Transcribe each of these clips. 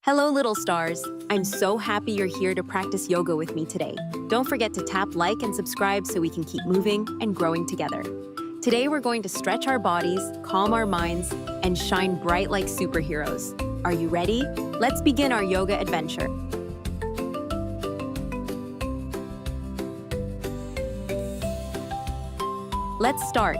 Hello, little stars. I'm so happy you're here to practice yoga with me today. Don't forget to tap like and subscribe so we can keep moving and growing together. Today, we're going to stretch our bodies, calm our minds, and shine bright like superheroes. Are you ready? Let's begin our yoga adventure. Let's start.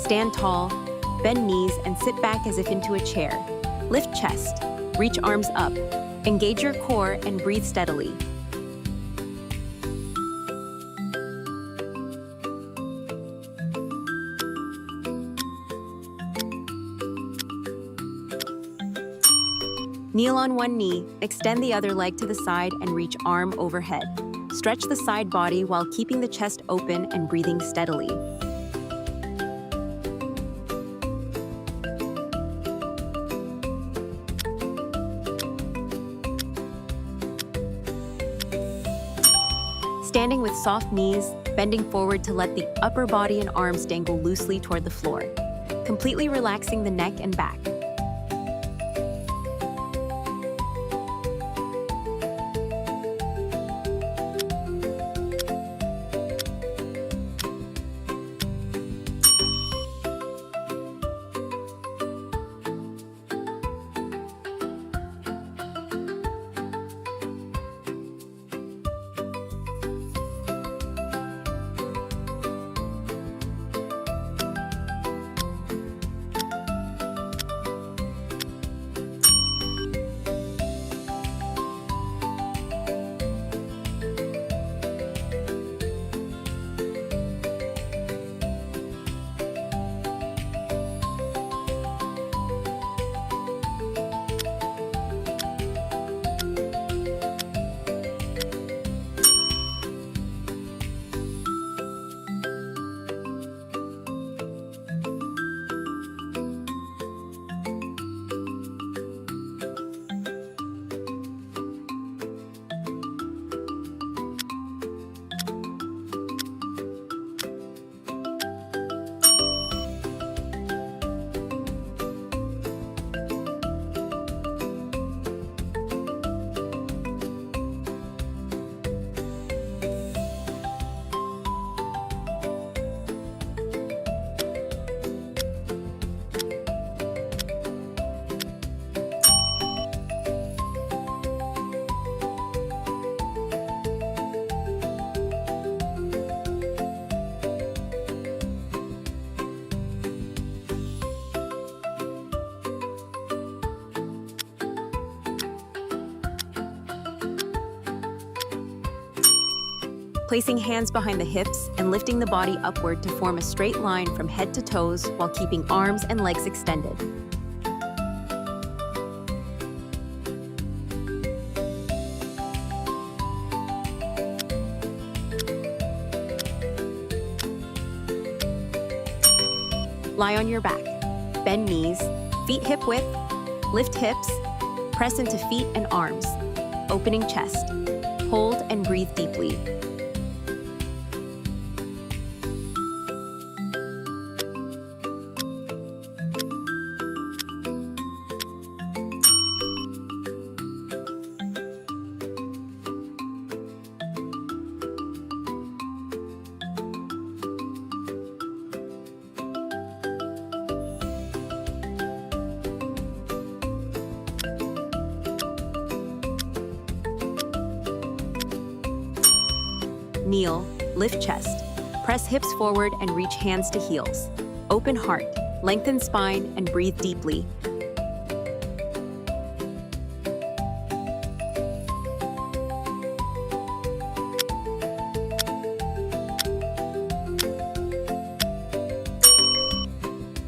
Stand tall, bend knees, and sit back as if into a chair. Lift chest, reach arms up, engage your core, and breathe steadily. Kneel on one knee, extend the other leg to the side, and reach arm overhead. Stretch the side body while keeping the chest open and breathing steadily. Standing with soft knees, bending forward to let the upper body and arms dangle loosely toward the floor, completely relaxing the neck and back. placing hands behind the hips and lifting the body upward to form a straight line from head to toes while keeping arms and legs extended. Lie on your back. Bend knees, feet hip width, lift hips, press into feet and arms, opening chest. Hold and breathe deeply. Kneel, lift chest. Press hips forward and reach hands to heels. Open heart, lengthen spine, and breathe deeply.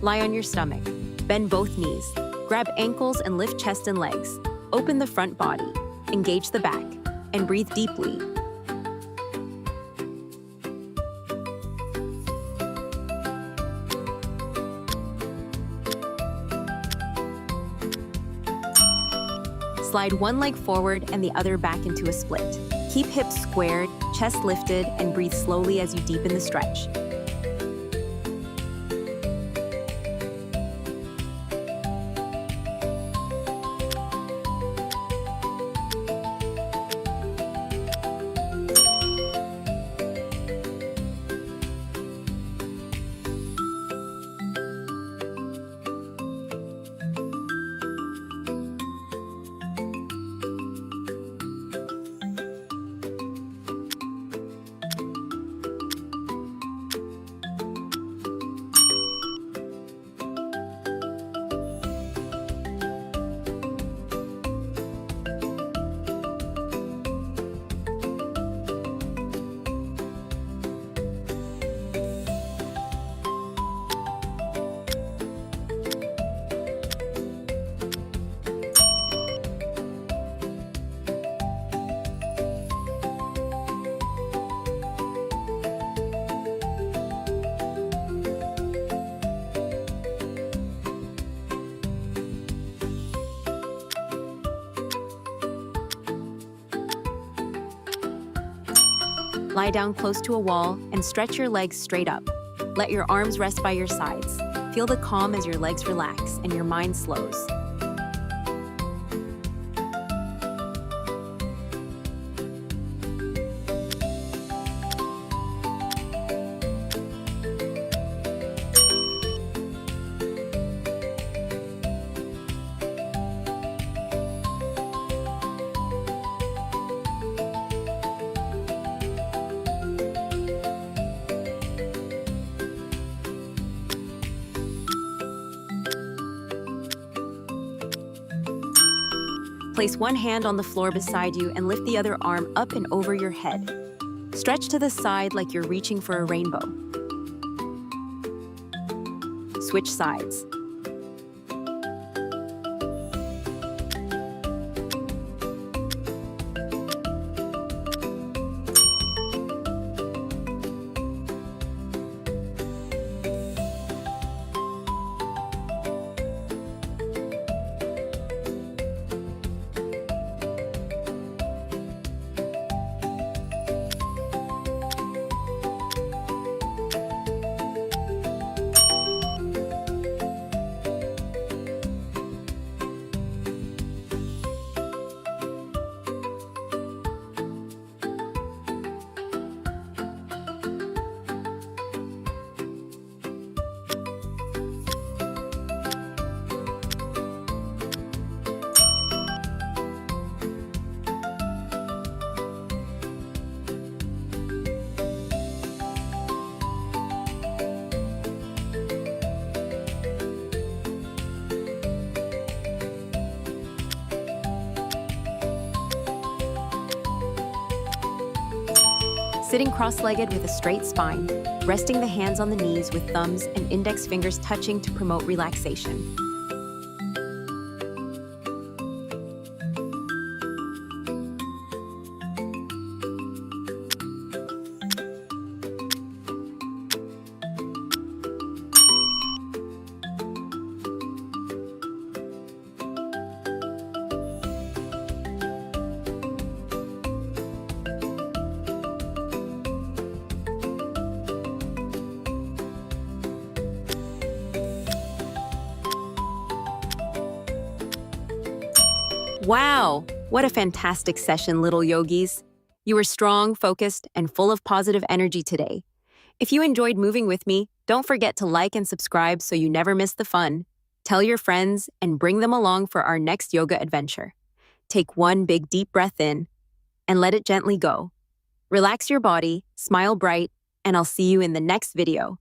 Lie on your stomach. Bend both knees. Grab ankles and lift chest and legs. Open the front body. Engage the back. And breathe deeply. Slide one leg forward and the other back into a split. Keep hips squared, chest lifted, and breathe slowly as you deepen the stretch. Lie down close to a wall and stretch your legs straight up. Let your arms rest by your sides. Feel the calm as your legs relax and your mind slows. Place one hand on the floor beside you and lift the other arm up and over your head. Stretch to the side like you're reaching for a rainbow. Switch sides. Sitting cross-legged with a straight spine, resting the hands on the knees with thumbs and index fingers touching to promote relaxation. Wow, what a fantastic session, little yogis. You were strong, focused, and full of positive energy today. If you enjoyed moving with me, don't forget to like and subscribe so you never miss the fun. Tell your friends and bring them along for our next yoga adventure. Take one big deep breath in and let it gently go. Relax your body, smile bright, and I'll see you in the next video.